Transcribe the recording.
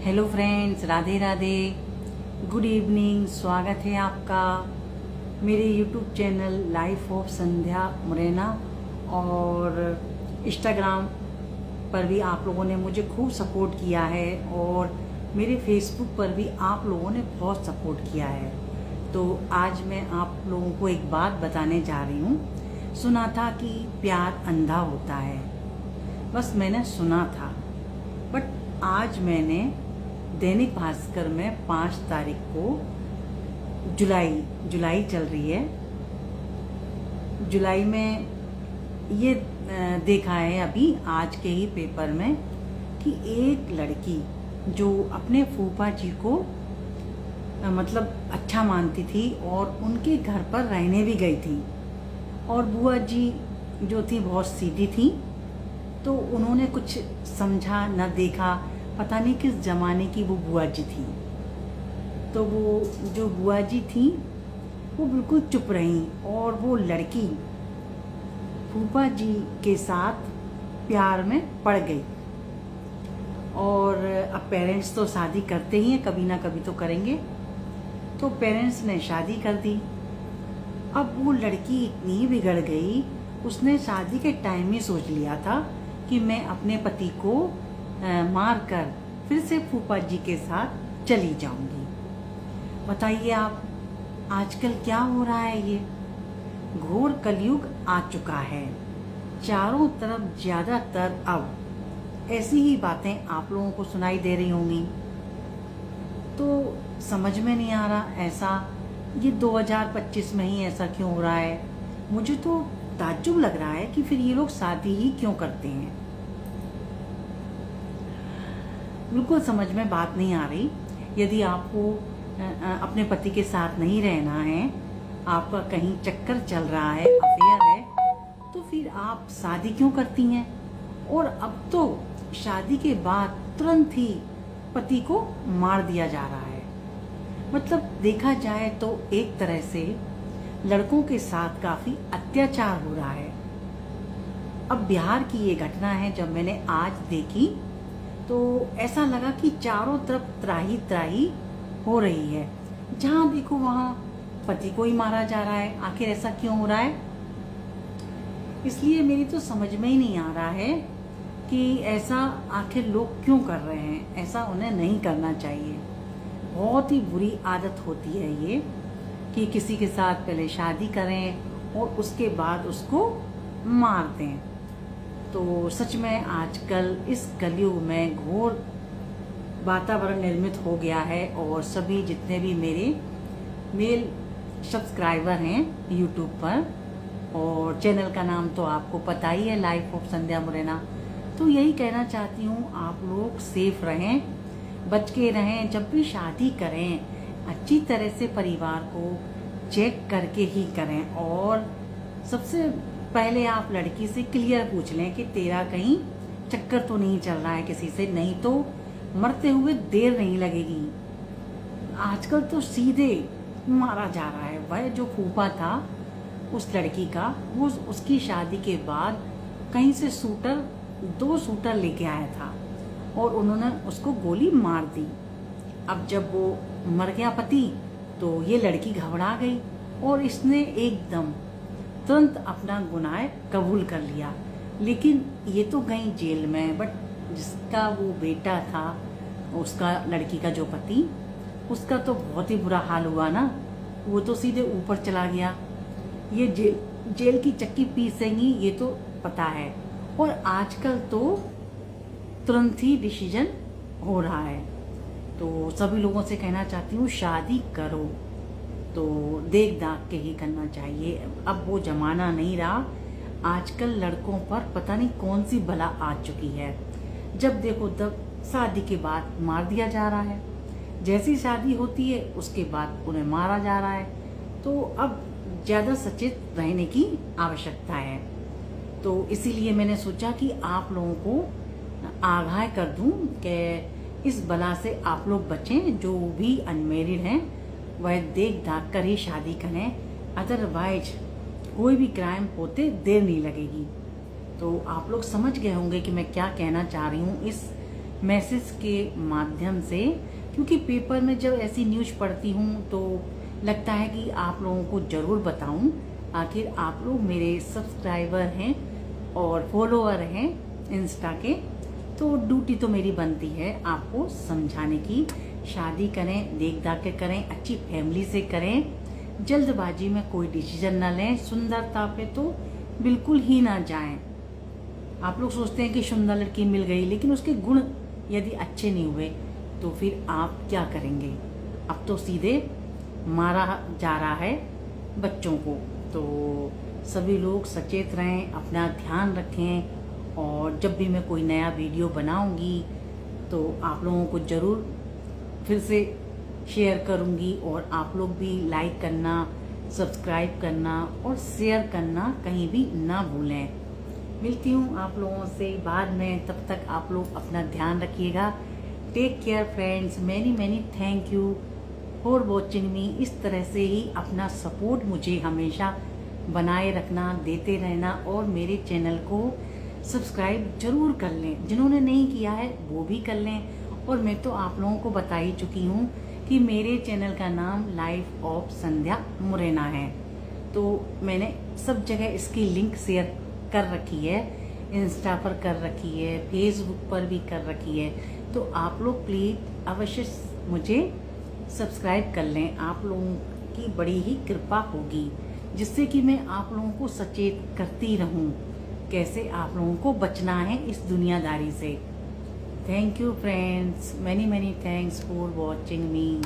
Hello friends, Radhe Radhe, good evening. स्वागत है आपका मेरे यूट्यूब चैनल लाइफ ऑफ संध्या मुरैना और इंस्टाग्राम पर भी आप लोगों ने मुझे खूब सपोर्ट किया है और मेरे फेसबुक पर भी आप लोगों ने बहुत सपोर्ट किया है। तो आज मैं आप लोगों को एक बात बताने जा रही हूँ। सुना था कि प्यार अंधा होता है, बस मैंने सुना था, बट आज मैंने दैनिक भास्कर में 5 तारीख को जुलाई चल रही है, जुलाई में ये देखा है अभी आज के ही पेपर में कि एक लड़की जो अपने फूफा जी को मतलब अच्छा मानती थी और उनके घर पर रहने भी गई थी, और बुआ जी जो थी बहुत सीधी थी, तो उन्होंने कुछ समझा न देखा, पता नहीं किस ज़माने की वो बुआ जी थी। तो वो जो बुआ जी थी वो बिल्कुल चुप रहीं और वो लड़की फूफा जी के साथ प्यार में पड़ गई। और अब पेरेंट्स तो शादी करते ही हैं, कभी ना कभी तो करेंगे, तो पेरेंट्स ने शादी कर दी। अब वो लड़की इतनी बिगड़ गई, उसने शादी के टाइम ही सोच लिया था कि मैं अपने पति को मार कर फिर से फूफा जी के साथ चली जाऊंगी। बताइए आप, आजकल क्या हो रहा है? ये घोर कलयुग आ चुका है, चारों तरफ ज्यादातर अब ऐसी ही बातें आप लोगों को सुनाई दे रही होंगी। तो समझ में नहीं आ रहा, ऐसा ये 2025 में ही ऐसा क्यों हो रहा है? मुझे तो ताज्जुब लग रहा है कि फिर ये लोग शादी ही क्यों करते हैं। बिल्कुल समझ में बात नहीं आ रही। यदि आपको अपने पति के साथ नहीं रहना है, आपका कहीं चक्कर चल रहा है, अफेयर है, तो फिर आप शादी क्यों करती हैं? और अब तो शादी के बाद तुरंत ही पति को मार दिया जा रहा है। मतलब देखा जाए तो एक तरह से लड़कों के साथ काफी अत्याचार हो रहा है। अब बिहार की ये घटना है, जब मैंने आज देखी तो ऐसा लगा कि चारों तरफ त्राही त्राही हो रही है, जहां देखो वहां पति को ही मारा जा रहा है। आखिर ऐसा क्यों हो रहा है? इसलिए मेरी तो समझ में ही नहीं आ रहा है कि ऐसा आखिर लोग क्यों कर रहे हैं। ऐसा उन्हें नहीं करना चाहिए। बहुत ही बुरी आदत होती है ये कि किसी के साथ पहले शादी करें और उसके बाद उसको मार दें। तो सच में आजकल इस कलयुग में घोर वातावरण निर्मित हो गया है, और सभी जितने भी मेरे मेल सब्सक्राइबर हैं यूट्यूब पर, और चैनल का नाम तो आपको पता ही है, लाइफ ऑफ संध्या मुरैना, तो यही कहना चाहती हूँ, आप लोग सेफ रहें, बच के रहें। जब भी शादी करें अच्छी तरह से परिवार को चेक करके ही करें, और सबसे पहले आप लड़की से क्लियर पूछ लें कि तेरा कहीं चक्कर तो नहीं चल रहा है किसी से, नहीं तो मरते हुए देर नहीं लगेगी। आजकल तो सीधे मारा जा रहा है। वह जो फूफा था उस लड़की का, वो उसकी शादी के बाद कहीं से दो शूटर लेके आया था और उन्होंने उसको गोली मार दी। अब जब वो मर गया पति, तो ये लड़की घबरा गई और इसने एकदम तुरंत अपना गुनाह कबूल कर लिया। लेकिन ये तो गई जेल में, बट जिसका वो बेटा था, उसका लड़की का जो पति, उसका तो बहुत ही बुरा हाल हुआ ना। वो तो सीधे ऊपर चला गया। ये जेल की चक्की पीसेंगी, ये तो पता है। और आजकल तो तुरंत ही डिसीजन हो रहा है। तो सभी लोगों से कहना चाहती हूँ, शादी करो तो देख दाख के ही करना चाहिए। अब वो जमाना नहीं रहा। आजकल लड़कों पर पता नहीं कौन सी बला आ चुकी है। जब देखो तब शादी के बाद मार दिया जा रहा है, जैसी शादी होती है उसके बाद उन्हें मारा जा रहा है। तो अब ज़्यादा सचेत रहने की आवश्यकता है। तो इसीलिए मैंने सोचा कि आप लोगों को आगाह कर दूं कि इस बला से आप लोग बचें। जो भी अनमेरिड हैं वह देख दाख कर ही शादी करें, अदरवाइज कोई भी क्राइम होते देर नहीं लगेगी। तो आप लोग समझ गए होंगे कि मैं क्या कहना चाह रही हूँ। इस मैसेज के माध्यम से, क्योंकि पेपर में जब ऐसी न्यूज़ पढ़ती हूँ तो लगता है कि आप लोगों को ज़रूर बताऊँ। आखिर आप लोग मेरे सब्सक्राइबर हैं और फॉलोअर हैं इंस्टा के, तो ड्यूटी तो मेरी बनती है आपको समझाने की। शादी करें, देख दाख के करें, अच्छी फैमिली से करें, जल्दबाजी में कोई डिसीजन ना लें, सुंदरता पे तो बिल्कुल ही ना जाएं। आप लोग सोचते हैं कि सुंदर लड़की मिल गई, लेकिन उसके गुण यदि अच्छे नहीं हुए तो फिर आप क्या करेंगे। अब तो सीधे मारा जा रहा है बच्चों को। तो सभी लोग सचेत रहें, अपना ध्यान रखें, और जब भी मैं कोई नया वीडियो बनाऊंगी तो आप लोगों को ज़रूर फिर से शेयर करूंगी, और आप लोग भी लाइक करना, सब्सक्राइब करना और शेयर करना कहीं भी ना भूलें। मिलती हूँ आप लोगों से बाद में, तब तक आप लोग अपना ध्यान रखिएगा। Take care friends, many many thank you for watching me. इस तरह से ही अपना सपोर्ट मुझे हमेशा बनाए रखना, देते रहना, और मेरे चैनल को सब्सक्राइब जरूर कर लें। जिन्होंने नहीं किया है वो भी कर लें। और मैं तो आप लोगों को बता ही चुकी हूँ कि मेरे चैनल का नाम लाइफ ऑफ संध्या मुरैना है। तो मैंने सब जगह इसकी लिंक शेयर कर रखी है, इंस्टा पर कर रखी है, फेसबुक पर भी कर रखी है। तो आप लोग प्लीज़ अवश्य मुझे सब्सक्राइब कर लें। आप लोगों की बड़ी ही कृपा होगी, जिससे कि मैं आप लोगों को सचेत करती रहूं कैसे आप लोगों को बचना है इस दुनियादारी से। Thank you friends, many many thanks for watching me.